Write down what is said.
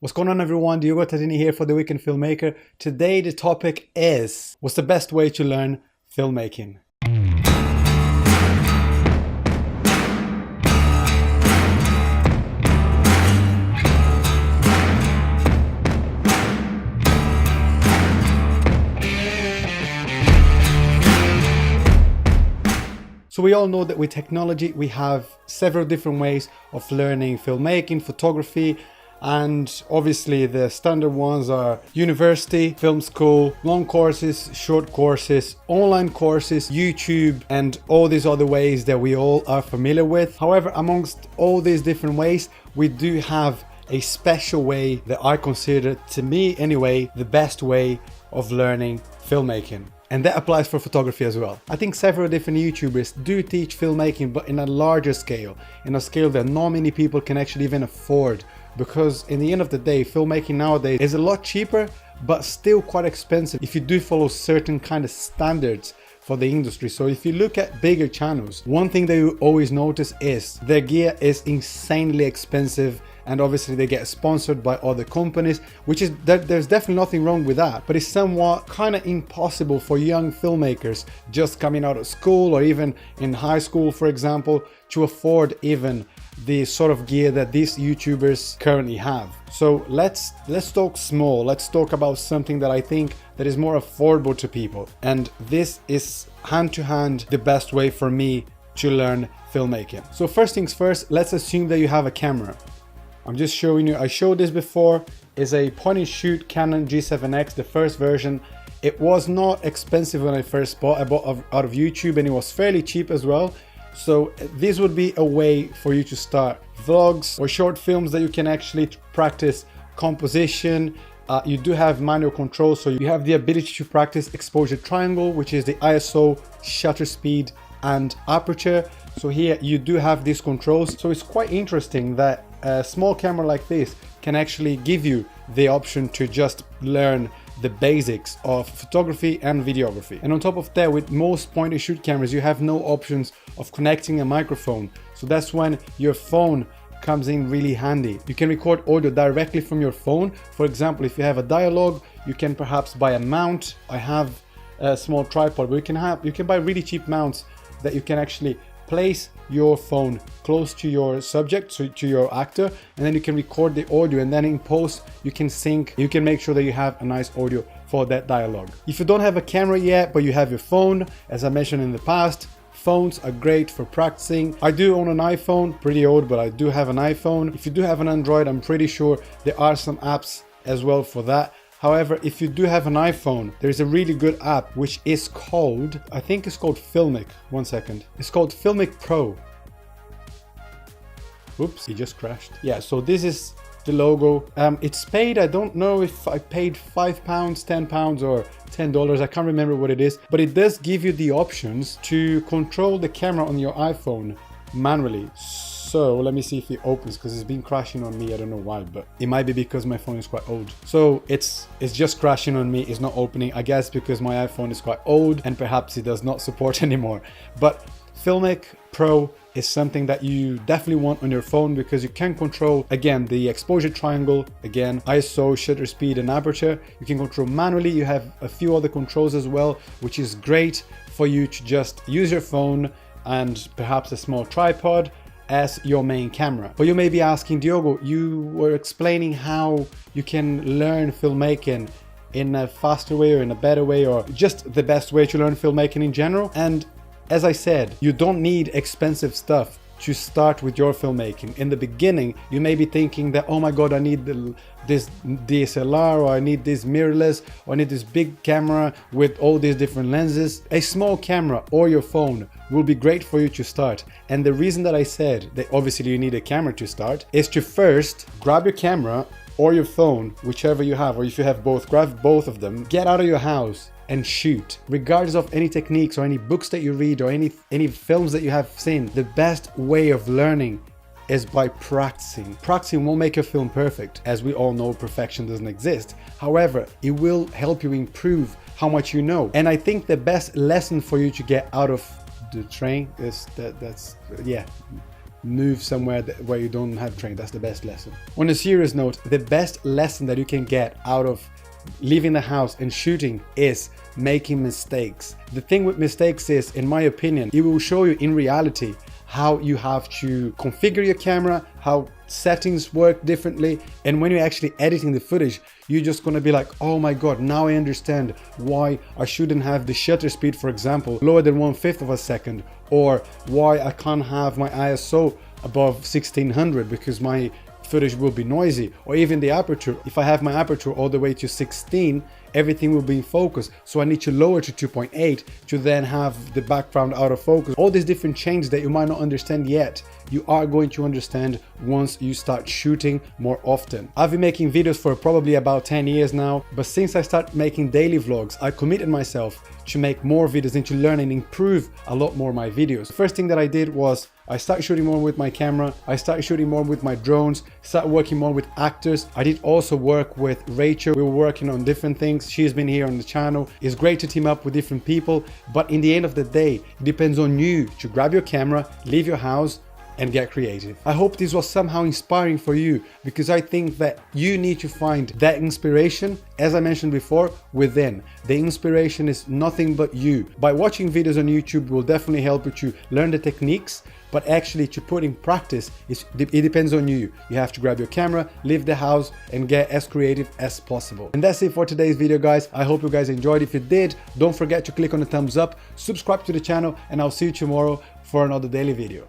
What's going on, everyone? Diogo Tadini here for The Weekend Filmmaker. Today the topic is, what's the best way to learn filmmaking? So we all know that with technology we have several different ways of learning filmmaking, photography, and obviously the standard ones are university, film school, long courses, short courses, online courses, YouTube, and all these other ways that we all are familiar with. However, amongst all these different ways, we do have a special way that I consider, to me anyway, the best way of learning filmmaking. And that applies for photography as well. I think several different YouTubers do teach filmmaking, but in a larger scale, in a scale that not many people can actually even afford. Because in the end of the day, filmmaking nowadays is a lot cheaper, but still quite expensive if you do follow certain kind of standards for the industry. So if you look at bigger channels, one thing that you always notice is their gear is insanely expensive, and obviously they get sponsored by other companies, which is there's definitely nothing wrong with that, but it's somewhat kind of impossible for young filmmakers just coming out of school or even in high school, for example, to afford even the sort of gear that these YouTubers currently have. So let's talk small. Let's talk about something that I think that is more affordable to people, and this is hand to hand the best way for me to learn filmmaking. So first things first, let's assume that you have a camera. I'm just showing you, I showed this before, is a point and shoot Canon G7X, the first version. It was not expensive when I first bought. I bought out of YouTube, and it was fairly cheap as well. So this would be a way for you to start vlogs or short films that you can actually practice composition. You do have manual control, so you have the ability to practice exposure triangle, which is the ISO, shutter speed, and aperture. So here you do have these controls. So it's quite interesting that a small camera like this can actually give you the option to just learn the basics of photography and videography. And on top of that, with most point and shoot cameras, you have no options of connecting a microphone. So that's when your phone comes in really handy. You can record audio directly from your phone. For example, if you have a dialogue, you can perhaps buy a mount. I have a small tripod, but you can buy really cheap mounts that you can actually place your phone close to your subject, so to your actor, and then you can record the audio, and then in post you can sync. You can make sure that you have a nice audio for that dialogue. If you don't have a camera yet, but you have your phone, as I mentioned in the past, phones are great for practicing. I do own an iPhone, pretty old, but I do have an iPhone. If you do have an Android, I'm pretty sure there are some apps as well for that. However, if you do have an iPhone, there's a really good app which is called, I think it's called Filmic. One second. It's called Filmic Pro. Oops, he just crashed. Yeah, so this is the logo. It's paid, I don't know if I paid £5, £10 or $10. I can't remember what it is, but it does give you the options to control the camera on your iPhone manually. So let me see if it opens, because it's been crashing on me. I don't know why, but it might be because my phone is quite old. So it's just crashing on me. It's not opening, I guess because my iPhone is quite old and perhaps it does not support anymore. But Filmic Pro is something that you definitely want on your phone, because you can control, again, the exposure triangle, again, ISO, shutter speed, and aperture. You can control manually. You have a few other controls as well, which is great for you to just use your phone and perhaps a small tripod as your main camera. But you may be asking, Diogo, you were explaining how you can learn filmmaking in a faster way or in a better way, or just the best way to learn filmmaking in general. And as I said, you don't need expensive stuff to start with your filmmaking. In the beginning, you may be thinking that, oh my God, I need this DSLR, or I need this mirrorless, or I need this big camera with all these different lenses. A small camera or your phone will be great for you to start. And the reason that I said that obviously you need a camera to start is to first grab your camera or your phone, whichever you have, or if you have both, grab both of them, get out of your house and shoot. Regardless of any techniques or any books that you read or any films that you have seen, the best way of learning is by practicing. Practicing won't make your film perfect. As we all know, perfection doesn't exist. However, it will help you improve how much you know. And I think the best lesson for you to get out of the train is move somewhere where you don't have train. That's the best lesson. On a serious note, the best lesson that you can get out of leaving the house and shooting is making mistakes. The thing with mistakes is, in my opinion, it will show you in reality how you have to configure your camera, how settings work differently, and when you're actually editing the footage, you're just gonna be like, oh my god, now I understand why I shouldn't have the shutter speed, for example, lower than 1/5 of a second, or why I can't have my ISO above 1600 because my footage will be noisy, or even the aperture. If I have my aperture all the way to 16, everything will be in focus, so I need to lower to 2.8 to then have the background out of focus. All these different changes that you might not understand yet, you are going to understand once you start shooting more often. I've been making videos for probably about 10 years now, but since I started making daily vlogs, I committed myself to make more videos and to learn and improve a lot more my videos. The first thing that I did was I started shooting more with my camera, I started shooting more with my drones, started working more with actors. I did also work with Rachel. We were working on different things. She's been here on the channel. It's great to team up with different people, but in the end of the day, it depends on you to grab your camera, leave your house, and get creative. I hope this was somehow inspiring for you, because I think that you need to find that inspiration, as I mentioned before, within. The inspiration is nothing but you. By watching videos on YouTube will definitely help you to learn the techniques, but actually to put in practice, it depends on you. You have to grab your camera, leave the house, and get as creative as possible. And that's it for today's video, guys. I hope you guys enjoyed. If you did, don't forget to click on the thumbs up, subscribe to the channel, and I'll see you tomorrow for another daily video.